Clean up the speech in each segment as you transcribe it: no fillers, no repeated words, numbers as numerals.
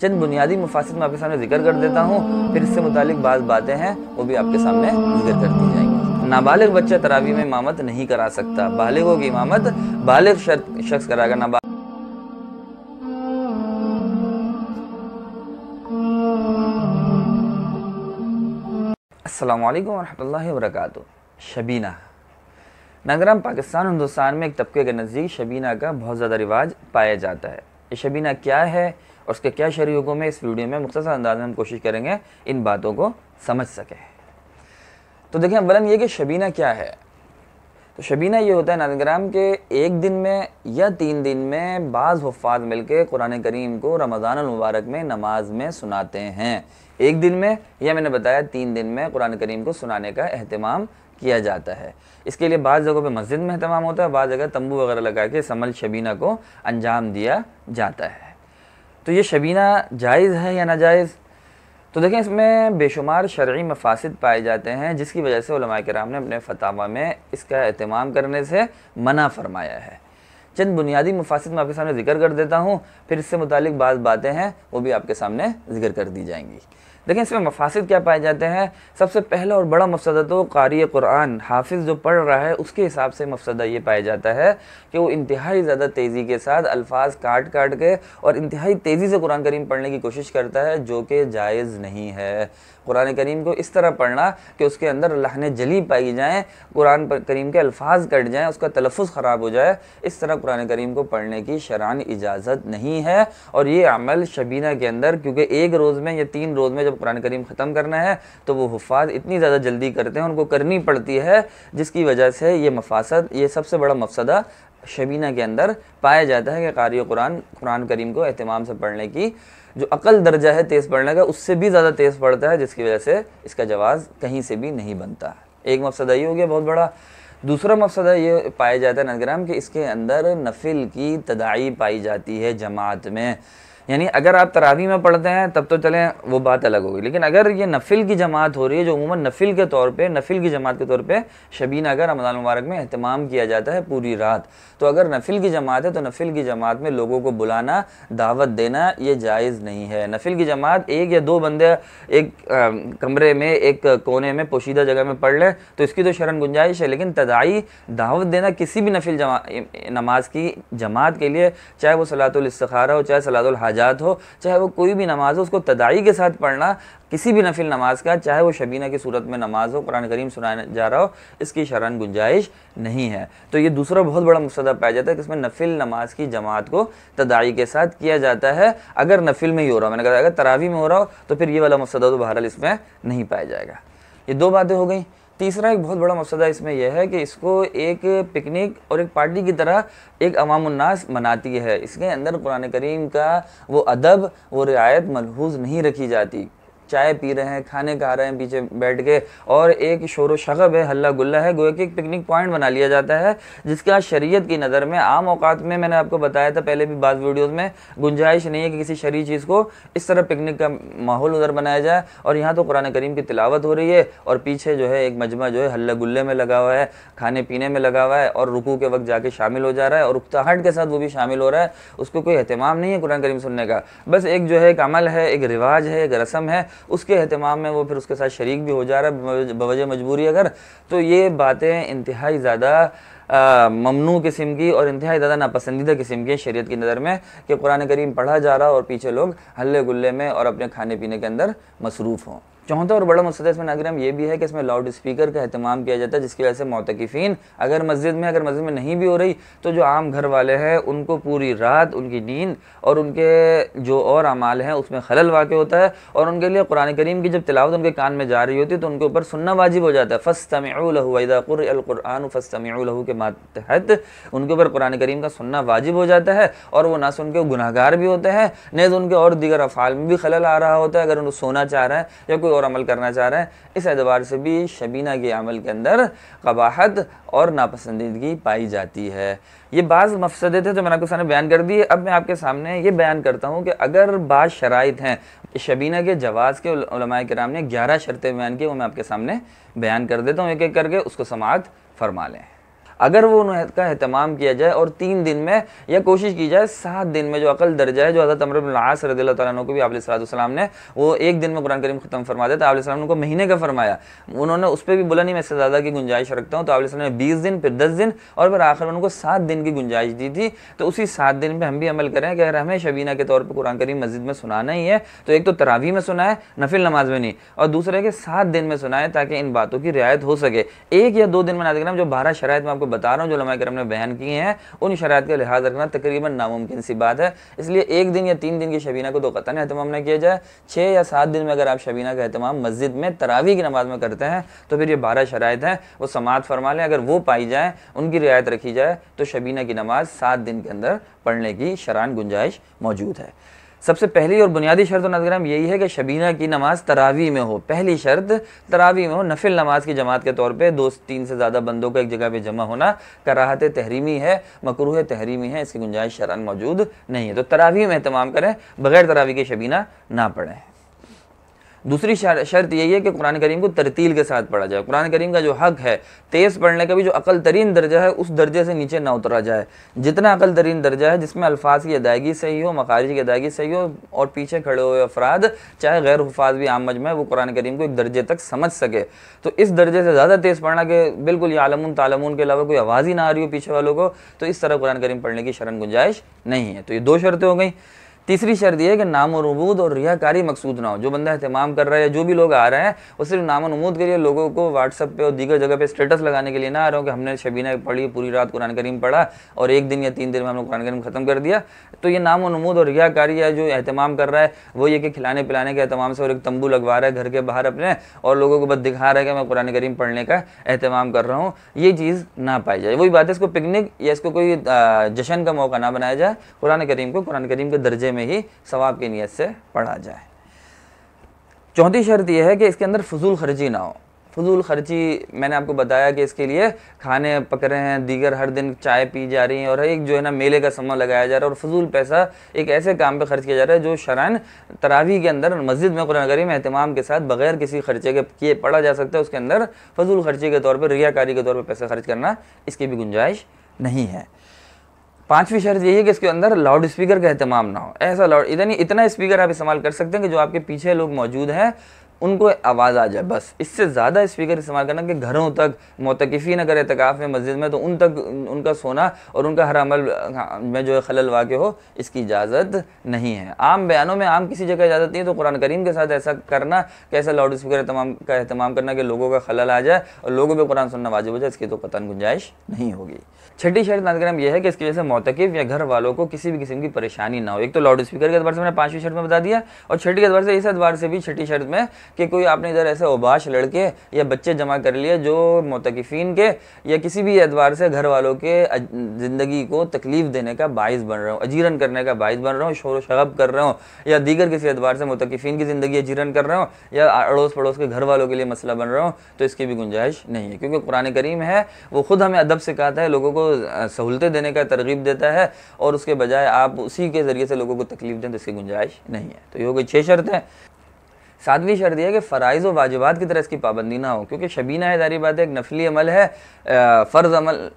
चंद बुनियादी मुफासिद मैं आपके सामने जिक्र कर देता हूँ, फिर इससे मुतालिक बात बातें हैं वो भी आपके सामने जिक्र कर दी जाएंगी। नाबालिग बच्चा तरावी में इमामत नहीं करा सकता, बालिगों की इमामत बालिग शख्स कराएगा। अस्सलामु अलैकुम वरहमतुल्लाहि वबरकातुहू। शबीना नगरम पाकिस्तान हिंदुस्तान में एक तबके के नज़दीक शबीना का बहुत ज़्यादा रिवाज पाया जाता है। ये शबीना क्या है और उसके क्या शरई हुक्म है, इस वीडियो में मुख्तसर अंदाज में हम कोशिश करेंगे इन बातों को समझ सकें। तो देखें, अव्वलन ये कि शबीना क्या है। तो शबीना ये होता है नाज़रीन के एक दिन में या 3 दिन में बाज़ हुफ़्फ़ाज़ मिलकर कुरान करीम को रमज़ान मुबारक में नमाज में सुनाते हैं। एक दिन में या मैंने बताया 3 दिन में कुरान करीम को सुनाने का एहतमाम किया जाता है। इसके लिए बाज़ जगहों पे मस्जिद में एहतमाम होता है, बाज़ जगह तंबू वगैरह लगा के इस अमल शबीना को अंजाम दिया जाता है। तो ये शबीना जायज़ है या नाजायज़? तो देखें, इसमें बेशुमार शरई मफासिद पाए जाते हैं जिसकी वजह से उलमा किराम ने अपने फतावा में इसका एहतमाम करने से मना फरमाया है। चंद बुनियादी मफासिद मैं आपके सामने जिक्र कर देता हूँ, फिर इससे मुतालिक बातें हैं वो भी आपके सामने जिक्र कर दी जाएंगी। देखें, इसमें मफासिद क्या पाए जाते हैं। सबसे पहला और बड़ा मफसदा तो क़ारी कुरान हाफिज़ जो पढ़ रहा है उसके हिसाब से मफसदा ये पाया जाता है कि वो इंतहाई ज़्यादा तेज़ी के साथ अल्फाज काट के और इंतहाई तेज़ी से कुरान करीम पढ़ने की कोशिश करता है, जो कि जायज़ नहीं है। कुरान करीम को इस तरह पढ़ना कि उसके अंदर लहने जली पाई जाएँ, कुरान करीम के अल्फाज कट जाएँ, उसका तलफ़ुज़ ख़राब हो जाए, इस तरह कुरान करीम को पढ़ने की शरअन इजाज़त नहीं है। और ये अमल शबीना के अंदर, क्योंकि एक रोज़ में या 3 रोज़ में जब कुरान करीम ख़त्म करना है तो वो हुफ़्फ़ाज़ इतनी ज़्यादा जल्दी करते हैं, उनको करनी पड़ती है, जिसकी वजह से ये मफासद, ये सबसे बड़ा मफसदा शबीना के अंदर पाया जाता है कि क़ारी कुरान करीम को एहतमाम से पढ़ने की जो अकल दर्जा है तेज़ पढ़ने का, उससे भी ज़्यादा तेज़ पढ़ता है, जिसकी वजह से इसका जवाज़ कहीं से भी नहीं बनता। एक मफसदा ये हो गया बहुत बड़ा। दूसरा मफसदा ये पाया जाता है नाज़रीन कि इसके अंदर नफिल की तदाई पाई जाती है जमात में। यानी अगर आप तरावी में पढ़ते हैं तब तो चलें वो बात अलग होगी, लेकिन अगर ये नफिल की जमात हो रही है, जो अमूमन नफिल के तौर पे, नफिल की जमात के तौर पे शबीना का रमज़ान मुबारक में एहतमाम किया जाता है पूरी रात, तो अगर नफिल की जमात है तो नफिल की जमात में लोगों को बुलाना, दावत देना ये जायज़ नहीं है। नफिल की जमात 1 या 2 बंदे एक कमरे में, एक कोने में, पोशीदा जगह में पढ़ लें तो इसकी तो शरन गुंजाइश है, लेकिन तदाई दावत देना किसी भी नफिल नमाज की जमात के लिए, चाहे वो सलातुल इस्तिखारा हो, चाहे सलातुल हाजात हो, चाहे वो कोई भी नमाज हो, उसको तदाई के साथ पढ़ना किसी भी नफिल नमाज का, चाहे वो शबीना की सूरत में नमाज हो, कुरान करीम सुनाया जा रहा हो, इसकी शरअन गुंजाइश नहीं है। तो ये दूसरा बहुत बड़ा मसला पाया जाता है कि इसमें नफिल नमाज की जमात को तदाई के साथ किया जाता है, अगर नफिल में ही हो रहा हो। मैंने कहा अगर तरावी में हो रहा हो तो फिर ये वाला मसला तो बहरहाल इसमें नहीं पाया जाएगा। ये 2 बातें हो गई। तीसरा एक बहुत बड़ा मसला इसमें यह है कि इसको एक पिकनिक और एक पार्टी की तरह एक अवामुन्नास मनाती है। इसके अंदर कुरान करीम का वो अदब, वो रियायत मलहूज़ नहीं रखी जाती। चाय पी रहे हैं, खाने खा रहे हैं पीछे बैठ के, और एक शोर व शगब है, हल्ला गुल्ला है, गोया कि एक पिकनिक पॉइंट बना लिया जाता है, जिसका शरीयत की नज़र में आम औकात में, मैंने आपको बताया था पहले भी बाज़ वीडियोज़ में, गुंजाइश नहीं है कि किसी शरई चीज़ को इस तरह पिकनिक का माहौल उधर बनाया जाए। और यहाँ तो कुरान करीम की तिलावत हो रही है और पीछे जो है एक मजमा जो है हल्ला गुल्ले में लगा हुआ है, खाने पीने में लगा हुआ है, और रुकू के वक्त जाके शामिल हो जा रहा है और उकताहट के साथ वो भी शामिल हो रहा है। उसको कोई एहतमाम नहीं है कुरान करीम सुनने का, बस एक जो है एक अमल है, एक रिवाज है, एक रस्म है, उसके एहतमाम में वो फिर उसके साथ शरीक भी हो जा रहा है बवजह मजबूरी अगर। तो ये बातें इंतहाई ज़्यादा ममनू किस्म की और इंतहाई ज़्यादा नापसंदीदा किस्म की शरीयत की नज़र में कि कुरान करीम पढ़ा जा रहा और पीछे लोग हल्ले गुल्ले में और अपने खाने पीने के अंदर मसरूफ़ हों। चौथा और बड़ा मसला इसमें नाज़रीन ये भी है कि इसमें लाउड स्पीकर का एहतमाम किया जाता है, जिसकी वजह से मोतकिफ़ीन अगर मस्जिद में नहीं भी हो रही तो जो आम घर वाले हैं उनको पूरी रात उनकी नींद और उनके जो और अमाल हैं उसमें खलल वाक़ होता है, और उनके लिए कुरान करीम की जब तिलावत उनके कान में जा रही होती है तो उनके ऊपर सुनना वाजिब हो जाता है। फ़स्तमिऊ लहू व इज़ा क़ुरिअल क़ुरआन फ़स्तमिऊ लहू के मातहत उनके ऊपर कुरान करीम का सुनना वाजिब हो जाता है, और वो ना सुन के गुनाहगार भी होते हैं, नेज़ उनके और दीगर अफ़ाल में भी खलल आ रहा होता है अगर उनको सोना चाह रहे हैं या कोई और अमल करना चाह रहे हैं। इस एतबार से भी शबीना के अमल के अंदर क़बाहत और नापसंदीदगी पाई जाती है। ये बाज़ मफसदे थे जो मैंने आपके सामने बयान कर दिए। अब मैं आपके सामने ये बयान करता हूँ कि अगर बाज़ शराइत हैं शबीना के जवाज़ के, उलमाए किराम ने 11 शर्तें बयान की, वो मैं आपके सामने बयान कर देता हूँ एक एक करके, उसको समाअत फरमा लें। अगर वो उनका एहतमाम किया जाए और 3 दिन में, या कोशिश की जाए 7 दिन में, जो अकल दर्जा है, जो हज़रत अमर इब्न आस रज़ियल्लाहु तआला अन्हु को भी आप अलैहिस्सलाम ने वो 1 दिन में कुरान करीम खत्म फरमा देता, आप ने उनको महीने का फरमाया। उन्होंने उस पर भी बोला नहीं मैं इससे ज़्यादा की गुंजाइश रखता हूँ, तो आप ने 20 दिन, फिर 10 दिन और फिर आखिर में उनको 7 दिन की गुंजाइश दी थी। तो उसी 7 दिन में हम भी अमल करें कि अगर हमें शबीना के तौर पर कुरान करीम मस्जिद में सुनाना ही है तो एक तो तरावी में सुनाए, नफिल नमाज में नहीं, और दूसरे के 7 दिन में सुनाए ताकि इन बातों की रियायत हो सके। 1 या 2 दिन में ना देखना, जो 12 शराइत मैं आपको बता रहा हूँ जो उलमा किराम ने बयान किए हैं, उन शराइत का लिहाज रखना तकरीबन नामुमकिन सी बात है। इसलिए 1 दिन या 3 दिन की शबीना को तो कतन एहतमाम न किया जाए। 6 या 7 दिन में अगर आप शबीना का एहतमाम मस्जिद में तरावी की नमाज में करते हैं तो फिर ये 12 शराइत हैं वो समाअत फरमा लें। अगर वो पाई जाए, उनकी रियायत रखी जाए, तो शबीना की नमाज 7 दिन के अंदर पढ़ने की शरान गुंजाइश मौजूद है। सबसे पहली और बुनियादी शर्त नाज़रीन यही है कि शबीना की नमाज तरावी में हो। पहली शर्त तरावी में हो, नफिल नमाज की जमात के तौर पे 2-3 से ज़्यादा बंदों का एक जगह पे जमा होना कराहत तहरीमी है, मकरूह तहरीमी है, इसकी गुंजाइश शरअन मौजूद नहीं है। तो तरावी में एहतमाम करें, बगैर तरावी के शबीना ना पढ़ें। दूसरी शर्त यही है कि कुरान करीम को तरतील के साथ पढ़ा जाए। कुरान करीम का जो हक है तेज़ पढ़ने का भी, जो अकल तरीन दर्जा है उस दर्जे से नीचे ना उतरा जाए। जितना अकल तरीन दर्जा है जिसमें अल्फाज की अदायगी सही हो, मखारिज की अदायगी सही हो, और पीछे खड़े हुए अफराद चाहे गैर हुफाज भी आम मजमा है वो कुरान करीम को एक दर्जे तक समझ सके। तो इस दर्जे से ज़्यादा तेज़ पढ़ना कि बिल्कुल यालमून तालमून के अलावा कोई आवाज़ ही ना आ रही हो पीछे वालों को, तो इस तरह कुरान करीम पढ़ने की शरअन गुंजाइश नहीं है। तो ये 2 शर्तें हो गई। तीसरी शर्त यह है कि नाम और नमूद और रियाकारी मकसूद ना हो। जो बंदा एहतमाम कर रहा है, जो भी लोग आ रहे हैं, वो सिर्फ नाम और नमूद के लिए लोगों को व्हाट्सएप पे और दीगर जगह पे स्टेटस लगाने के लिए ना आ रहे हो कि हमने शबीना पढ़ी, पूरी रात कुरान करीम पढ़ा और 1 दिन या 3 दिन में हमने कुरान करीम ख़त्म कर दिया। तो ये नाम और नमूद और रियाकारी है। जो एहतमाम कर रहा है वो ये कि खिलाने पिलाने के एहतमाम से और एक तंबू लगवा रहा है घर के बाहर अपने, और लोगों को बस दिखा रहा है कि मैं कुरान करीम पढ़ने का एहतमाम कर रहा हूँ, ये चीज़ ना पाई जाए। वही बात है, इसको पिकनिक या इसको कोई जश्न का मौका ना बनाया जाए। कुरान करीम को कुरान करीम के दर्जे में ही सवाब की नीयत से पढ़ा जाए। चौथी शर्त यह है कि इसके अंदर फजूल खर्ची ना हो। फजूल खर्ची मैंने आपको बताया कि इसके लिए खाने पक रहे हैं, दीगर हर दिन चाय पी जा रही हैं, और एक जो है ना मेले का समय लगाया जा रहा है, और फजूल पैसा एक ऐसे काम पे खर्च किया जा रहा है जो शरअन तरावी के अंदर मस्जिद में कुरान करीम एहतमाम के साथ बगैर किसी खर्चे के किए पढ़ा जा सकता है। उसके अंदर फजूल खर्ची के तौर पर, रियाकारी के तौर पर पैसा खर्च करना, इसकी भी गुंजाइश नहीं है। 5वीं शर्त यही है कि इसके अंदर लाउड स्पीकर का एहतमाम ना हो। ऐसा लाउड इतना स्पीकर आप इस्तेमाल कर सकते हैं कि जो आपके पीछे लोग मौजूद हैं उनको आवाज़ आ जाए, बस। इससे ज़्यादा स्पीकर इस्तेमाल करना कि घरों तक मोतकिफ़ी न करे एतकाफ़ में मस्जिद में, तो उन तक उनका सोना और उनका हर अमल में जो है खलल वाक़ हो, इसकी इजाज़त नहीं है। आम बयानों में आम किसी जगह इजाज़त नहीं है, तो कुरान करीम के साथ ऐसा करना कि ऐसा लाउड स्पीकर का एहतमाम करना कि लोगों का खलल आ जाए और लोगों पर कुरान सुनना वाजिब हो जाए, इसकी तो कतन गुंजाइश नहीं होगी। 6ठी शर्त नाज़रीन यह है कि इसकी वजह से मोतकिफ़ या घर वालों को किसी भी किस्म की परेशानी ना हो। एक तो लाउड स्पीकर के एतबार से मैंने 5वीं शर्त में बता दिया, और 6ठी के एतबार से इस एतबार से भी 6ठी शर्त में कि कोई आपने इधर ऐसे ओबाश लड़के या बच्चे जमा कर लिए जो मोतकिफ़ीन के या किसी भी एतबार से घर वालों के ज़िंदगी को तकलीफ़ देने का बाइस बन रहे हो, अजीरन करने का बाइस बन रहे हो, शोर शगब कर रहे हो, या दीगर किसी एतबार से मोतकिफ़ीन की ज़िंदगी अजीरन कर रहे हो, या अड़ोस पड़ोस के घर वालों के लिए मसला बन रहे हो, तो इसकी भी गुंजाइश नहीं है। क्योंकि कुरान करीम है वो ख़ुद हमें अदब सिखाता है, लोगों को सहूलतें देने का तरगीब देता है, और उसके बजाय आप उसी के ज़रिए से लोगों को तकलीफ़ दें, तो इसकी गुंजाइश नहीं है। तो ये हो गई 6 शर्तें। 7वीं शर्त यह है कि फ़राइज़ व वाजिबात की तरह इसकी पाबंदी ना हो। क्योंकि शबीना है, जारी बात है, एक नफली अमल है, फ़र्ज़ अमल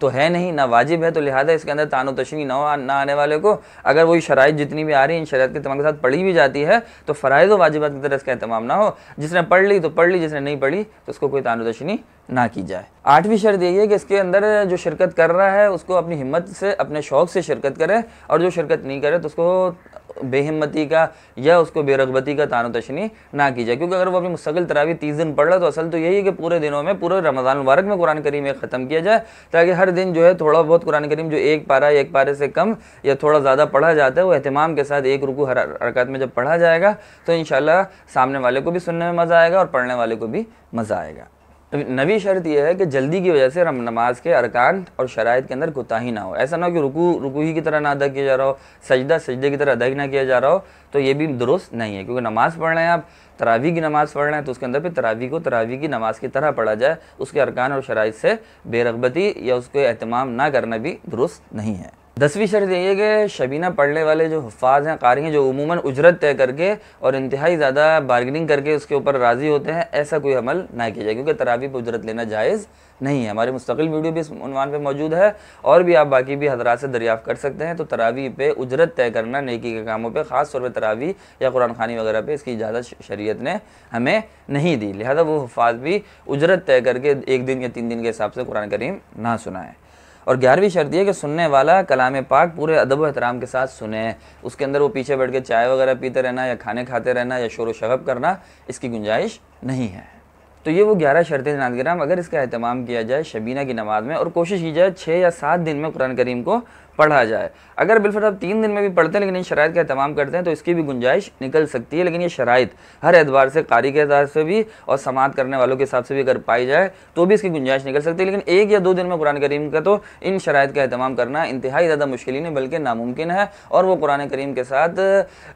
तो है नहीं, ना वाजिब है, तो लिहाजा इसके अंदर तानो तशनी ना हो ना आने वाले को। अगर वही शराइत जितनी भी आ रही हैं, इन शराइत के तमाम के साथ पढ़ी भी जाती है, तो फ़राइज़ व वाजिबात की तरह इसका एहतमाम ना हो। जिसने पढ़ ली तो पढ़ ली, जिसने नहीं पढ़ी तो उसको कोई तानो तशनी ना की जाए। 8वीं शर्त यही है कि इसके अंदर जो शिरकत कर रहा है उसको अपनी हिम्मत से, अपने शौक़ से शिरकत करे, और जो शिरकत नहीं करे तो उसको बेहिम्मती का या उसको बेरगबती का तानो तशनी ना की जाए। क्योंकि अगर वो अपनी मुस्तकिल तरावी 30 दिन पढ़ रहा तो असल तो यही है कि पूरे दिनों में, पूरे रमज़ान मुबारक में कुरान करीम एक ख़त्म किया जाए, ताकि हर दिन जो है थोड़ा बहुत कुरान करीम जो एक पारा या एक पारे से कम या थोड़ा ज़्यादा पढ़ा जाता है, वो एहतमाम के साथ एक रुकू हर रकात में जब पढ़ा जाएगा तो इंशाअल्लाह सामने वाले को भी सुनने में मज़ा आएगा और पढ़ने वाले को भी मज़ा आएगा। नवी शर्त यह है कि जल्दी की वजह से नमाज के अरकान और शराइत के अंदर कोताही ना हो। ऐसा ना हो कि रुकू ही की तरह ना अदा किया जा रहा हो, सजदा सजदे की तरह अदा ना किया जा रहा हो, तो ये भी दुरुस्त नहीं है। क्योंकि नमाज़ पढ़ रहे हैं आप, तरावी की नमाज़ पढ़ रहे हैं, तो उसके अंदर फिर तरावी को तरावी की नमाज़ की तरह पढ़ा जाए, उसके अरकान और शराइत से बेरगबती या उसके एहतमाम ना करना भी दुरुस्त नहीं है। 10वीं शर्त ये है कि शबीना पढ़ने वाले जो हुफ़ाज़ हैं, कारी हैं, जो उमूमन उजरत तय करके और इंतहाई ज़्यादा बार्गेनिंग करके उसके ऊपर राज़ी होते हैं, ऐसा कोई अमल ना किया जाए, क्योंकि तरावी पर उजरत लेना जायज़ नहीं है। हमारी मुस्तकिल वीडियो भी इस उन्वान पे मौजूद है और भी आप बाकी भी हज़रात से दरियाफ़्त कर सकते हैं। तो तरावी पे उजरत तय करना नेकी के कामों पे, ख़ास तौर पे तरावी या कुरान खानी वगैरह पे, इसकी इजाज़त शरीयत ने हमें नहीं दी। लिहाजा वो हुफ़ाज़ भी उजरत तय करके 1 दिन या 3 दिन के हिसाब से कुरान करीम ना सुनाएं। और 11वीं शर्त यह कि सुनने वाला कलाम पाक पूरे अदब व एहतराम के साथ सुने। उसके अंदर वो पीछे बैठ के चाय वगैरह पीते रहना या खाने खाते रहना या शोर व शगब करना, इसकी गुंजाइश नहीं है। तो ये वो 11 शर्तें नाज़रीन, अगर इसका एहतमाम किया जाए शबीना की नमाज में और कोशिश की जाए 6 या 7 दिन में कुरान करीम को पढ़ा जाए। अगर बिलफर्ज आप 3 दिन में भी पढ़ते हैं लेकिन इन शराइत का एहतमाम करते हैं तो इसकी भी गुंजाइश निकल सकती है। लेकिन ये शराइत हर एतबार से, कारी के एतबार से भी और समात करने वालों के हिसाब से भी अगर पाई जाए तो भी इसकी गुंजाइश निकल सकती है। लेकिन 1 या 2 दिन में कुरान करीम का तो इन शराइत का एहतमाम करना इंतहाई ज़्यादा मुश्किल नहीं बल्कि नामुमकिन है। और वो कुरान करीम के साथ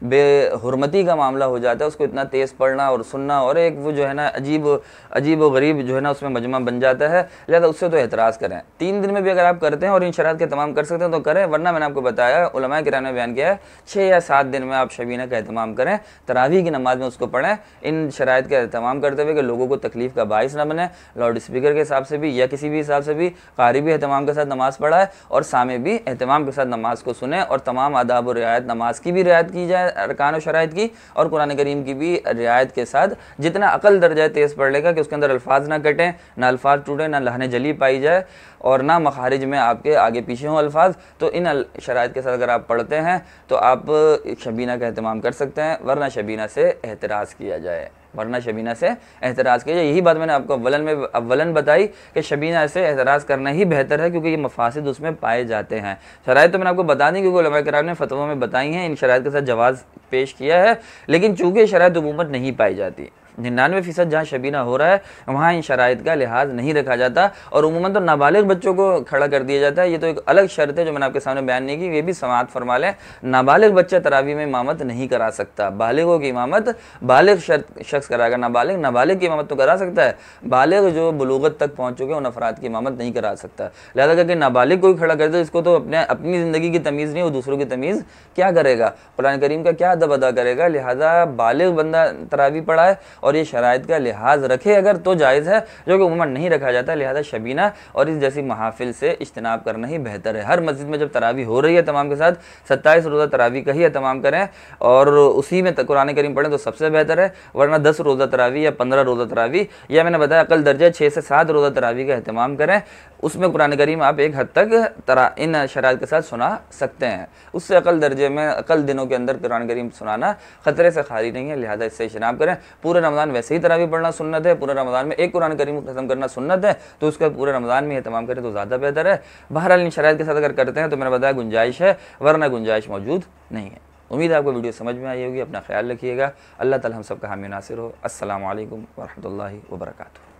बेहुरमती का मामला हो जाता है, उसको इतना तेज़ पढ़ना और सुनना, और एक वो जो है ना अजीब व गरीब जो है ना उसमें मजमा बन जाता है। लिहाजा उससे तो एतराज़ करें। 3 दिन में भी अगर आप करते हैं और इन शराइत का एहतमाम कर सकते हैं तो करें, वरना मैंने आपको बताया, उलमा किराम ने बयान किया है 6 या 7 दिन में आप शबीना का एहतमाम करें, तरावी की नमाज में उसको पढ़ें, इन शराइत का एहतमाम करते हुए कि लोगों को तकलीफ़ का बाइस ना बने। लाउड स्पीकर के हिसाब से भी या किसी भी हिसाब से भी कारी भी एहतमाम के साथ नमाज़ पढ़ाए और सामे भी एहतमाम के साथ नमाज को सुने, और तमाम आदाब और रियायत, नमाज की भी रियायत की जाए, अरकान और शराइत की, और कुरान करीम की भी रियायत के साथ जितना अकल दर्जा तेज़ पढ़ लेगा कि उसके अंदर अल्फाज ना कटें, ना अल्फाज टूटे, ना लहने जली पाई जाए, और ना मखारिज में आपके आगे पीछे हों अल्फाज। तो इन शराइत के साथ अगर आप पढ़ते हैं तो आप शबीना का एहतमाम कर सकते हैं, वरना शबीना से एहतराज़ किया जाए, वरना शबीना से एहतराज़ किया जाए। यही बात मैंने आपको अव्वलन बताई कि शबीना से एहतराज़ करना ही बेहतर है, क्योंकि ये मफासिद उसमें पाए जाते हैं। शराइत तो मैंने आपको बता दी क्योंकि उलमा किराम ने फतवा में बताई हैं, इन शराइत के साथ जवाज़ पेश किया है। लेकिन चूँकि शराइत उमूमन नहीं पाई जाती, 99% जहाँ शबीना हो रहा है वहाँ इन शराइत का लिहाज नहीं रखा जाता, और उमूमन तो नाबालिग बच्चों को खड़ा कर दिया जाता है। ये तो एक अलग शर्त है जो मैंने आपके सामने बयान नहीं की, ये भी समाअत फरमा लें। नाबालिग बच्चा तरावी में इमामत नहीं करा सकता, बालिगों की इमामत बालिग शख्स कराएगा, नाबालिग की इमामत तो करा सकता है, बालिग जो बुलूगत तक पहुँच चुके उन अफराद की इमामत नहीं करा सकता। लिहाजा करके नाबालिग कोई खड़ा कर दे, इसको तो अपनी ज़िंदगी की तमीज़ नहीं, वो दूसरों की तमीज़ क्या करेगा, कुरान करीम का क्या अदब अदा करेगा। लिहाजा बालिग बंदा तरावी पढ़ाए और ये शराइत का लिहाज रखे अगर तो जायज़ है, जो कि उमूमन नहीं रखा जाता। लिहाजा शबीना और इस जैसी महाफिल से इज्तिनाब करना ही बेहतर है। हर मस्जिद में जब तरावी हो रही है तमाम के साथ 27 रोज़ा तरावी का ही एहतमाम करें और उसी में कुरान करीम पढ़ें तो सबसे बेहतर है, वरना 10 रोज़ा तरावी या 15 रोज़ा तरावी या मैंने बताया अकल दर्जा 6 से 7 रोज़ा तरावी का एहतमाम करें। उसमें कुरान करीम आप एक हद तक इन शराइत के साथ सुना सकते हैं। उससे अकल दर्जे में, अकल दिनों के अंदर कुरान करीम सुनाना ख़तरे से खाली नहीं है। लिहाजा इससे इज्तिनाब करें। पूरे रमज़ान वैसे ही तरावी पढ़ना सुन्नत है, पूरे रमज़ान में एक कुरान करीम खत्म करना सुन्नत है, तो उसका पूरे रमज़ान में एहतमाम करें तो ज़्यादा बेहतर है। बहरहाल इन शराइत के साथ अगर करते हैं तो मैंने बताया गुंजाइश है, वरना गुंजाइश मौजूद नहीं है। उम्मीद है आपको वीडियो समझ में आई होगी। अपना ख्याल रखिएगा। अल्लाह ताला हम सबका हामी नासिर हो। अस्सलामु अलैकुम व रहमतुल्लाहि व बरकातुहू।